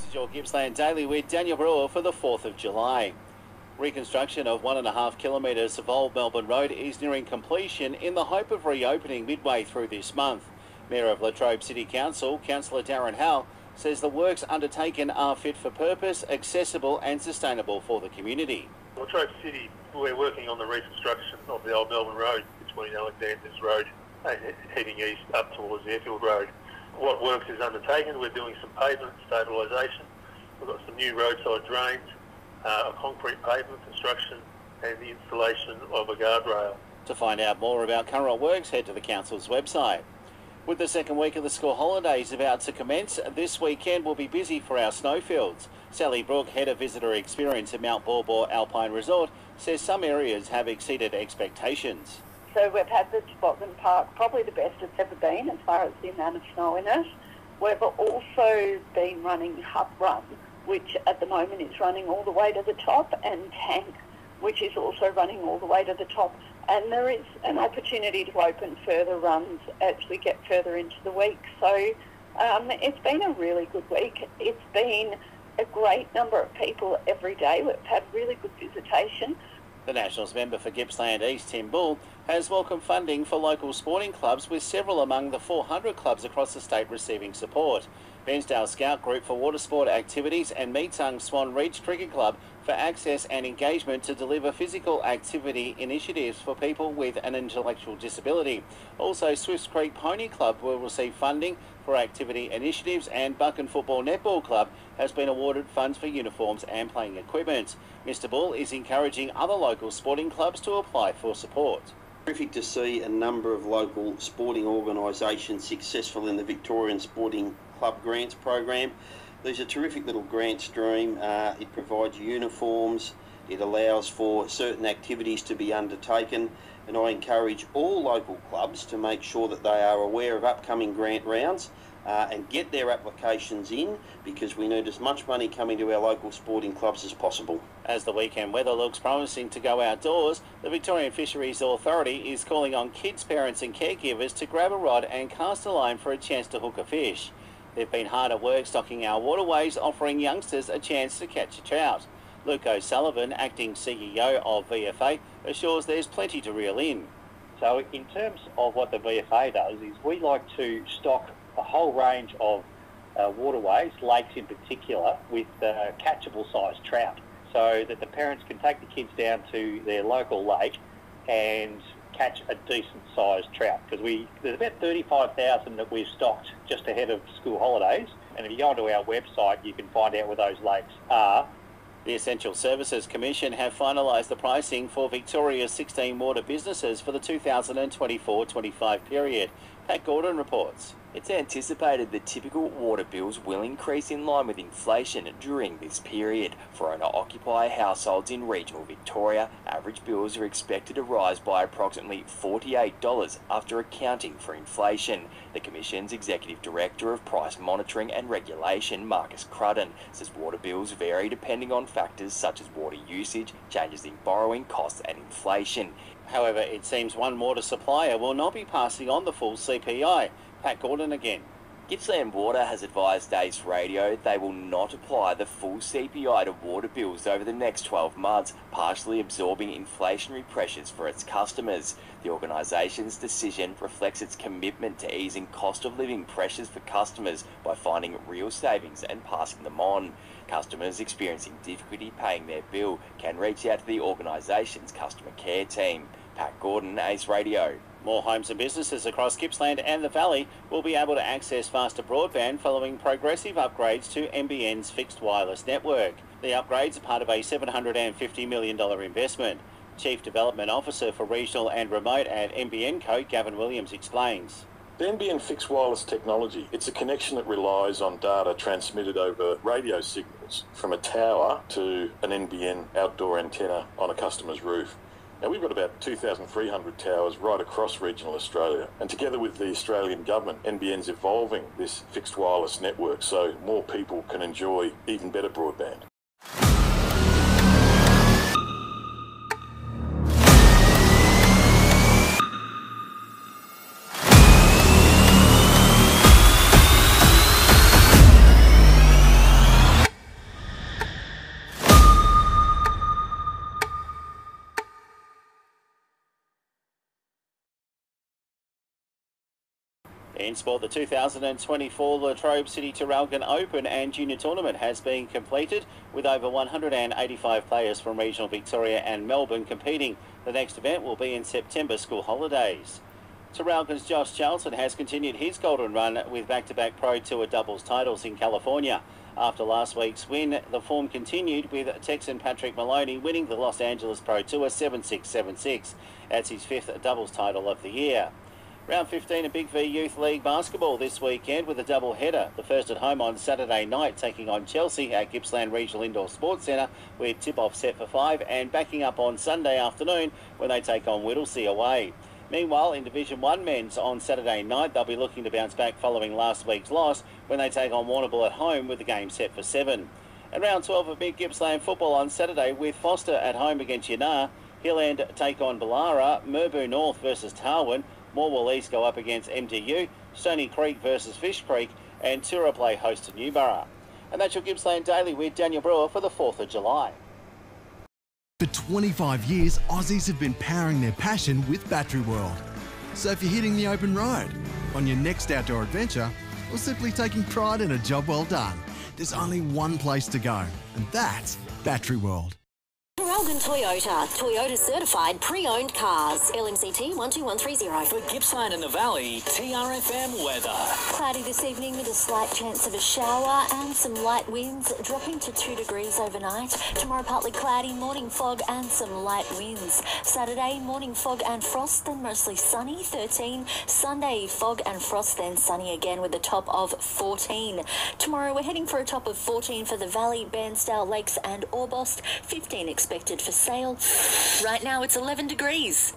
This is your Gippsland Daily with Daniel Brewer for the 4th of July. Reconstruction of 1.5 kilometres of Old Melbourne Road is nearing completion in the hope of reopening midway through this month. Mayor of Latrobe City Council, Councillor Darren Howell, says the works undertaken are fit for purpose, accessible and sustainable for the community. Latrobe City, we're working on the reconstruction of the Old Melbourne Road between Alexander's Road and heading east up towards the Airfield Road. What works is undertaken, we're doing some pavement stabilisation. We've got some new roadside drains, a concrete pavement construction and the installation of a guardrail. To find out more about current works, head to the Council's website. With the second week of the school holidays about to commence, this weekend will be busy for our snowfields. Sally Brooke, Head of Visitor Experience at Mount Baw Baw Alpine Resort, says some areas have exceeded expectations. So we've had the Toboggan Park, probably the best it's ever been as far as the amount of snow in it. We've also been running Hub Run, which at the moment is running all the way to the top, and Tank, which is also running all the way to the top. And there is an opportunity to open further runs as we get further into the week. So it's been a really good week. It's been a great number of people every day. We've had really good visitation. The Nationals member for Gippsland East, Tim Bull, has welcomed funding for local sporting clubs, with several among the 400 clubs across the state receiving support. Bensdale Scout Group for water sport activities and Meetung Swan Reach Cricket Club for access and engagement to deliver physical activity initiatives for people with an intellectual disability. Also, Swifts Creek Pony Club will receive funding for activity initiatives, and Buchan Football Netball Club has been awarded funds for uniforms and playing equipment. Mr Bull is encouraging other local sporting clubs to apply for support. Terrific to see a number of local sporting organisations successful in the Victorian Sporting Club Grants program. These are terrific little grant stream. It provides uniforms, it allows for certain activities to be undertaken, and I encourage all local clubs to make sure that they are aware of upcoming grant rounds and get their applications in, because we need as much money coming to our local sporting clubs as possible. As the weekend weather looks promising to go outdoors, the Victorian Fisheries Authority is calling on kids, parents and caregivers to grab a rod and cast a line for a chance to hook a fish. They've been hard at work stocking our waterways, offering youngsters a chance to catch a trout. Luke O'Sullivan, acting CEO of VFA, assures there's plenty to reel in. So in terms of what the VFA does, is we like to stock a whole range of waterways, lakes in particular, with catchable sized trout, so that the parents can take the kids down to their local lake and catch a decent sized trout, because there's about 35,000 that we've stocked just ahead of school holidays, and if you go onto our website you can find out where those lakes are. The Essential Services Commission have finalised the pricing for Victoria's 16 water businesses for the 2024-25 period. Pat Gordon reports. It's anticipated that typical water bills will increase in line with inflation during this period. For owner-occupier households in regional Victoria, average bills are expected to rise by approximately $48 after accounting for inflation. The Commission's Executive Director of Price Monitoring and Regulation, Marcus Crudden, says water bills vary depending on factors such as water usage, changes in borrowing costs and inflation. However, it seems one water supplier will not be passing on the full CPI. Pat Gordon again. Gippsland Water has advised Ace Radio they will not apply the full CPI to water bills over the next 12 months, partially absorbing inflationary pressures for its customers. The organisation's decision reflects its commitment to easing cost of living pressures for customers by finding real savings and passing them on. Customers experiencing difficulty paying their bill can reach out to the organisation's customer care team. Pat Gordon, Ace Radio. More homes and businesses across Gippsland and the Valley will be able to access faster broadband following progressive upgrades to NBN's fixed wireless network. The upgrades are part of a $750 million investment. Chief Development Officer for Regional and Remote at NBN Co, Gavin Williams, explains. The NBN fixed wireless technology, it's a connection that relies on data transmitted over radio signals from a tower to an NBN outdoor antenna on a customer's roof. Now, we've got about 2,300 towers right across regional Australia, and together with the Australian government, NBN's evolving this fixed wireless network so more people can enjoy even better broadband. In sport, the 2024 Latrobe City Traralgon Open and Junior Tournament has been completed, with over 185 players from regional Victoria and Melbourne competing. The next event will be in September school holidays. Traralgon's Josh Charlton has continued his golden run with back-to-back Pro Tour doubles titles in California. After last week's win, the form continued with Texan Patrick Maloney winning the Los Angeles Pro Tour 7-6, 7-6. That's his fifth doubles title of the year. Round 15 of Big V Youth League basketball this weekend with a double header. The first at home on Saturday night, taking on Chelsea at Gippsland Regional Indoor Sports Centre, with tip-off set for 5, and backing up on Sunday afternoon when they take on Whittlesea away. Meanwhile, in Division 1 men's on Saturday night, they'll be looking to bounce back following last week's loss when they take on Warrnambool at home with the game set for 7. And round 12 of Big Gippsland football on Saturday with Foster at home against Yanar, Hill End take on Ballara, Merboo North versus Tarwin, Morwell East go up against MDU, Stony Creek versus Fish Creek, and Tura play host to Newborough. And that's your Gippsland Daily with Daniel Brewer for the 4th of July. For 25 years, Aussies have been powering their passion with Battery World. So if you're hitting the open road, on your next outdoor adventure, or simply taking pride in a job well done, there's only one place to go, and that's Battery World. Traralgon Toyota certified pre-owned cars. LMCT 12130. For Gippsland and the Valley, TRFM weather. Cloudy this evening with a slight chance of a shower and some light winds, dropping to 2 degrees overnight. Tomorrow partly cloudy, morning fog and some light winds. Saturday, morning fog and frost, then mostly sunny, 13. Sunday, fog and frost, then sunny again with a top of 14. Tomorrow we're heading for a top of 14 for the Valley, Bairnsdale, Lakes and Orbost, 15 expected for Sale. Right now it's 11 degrees.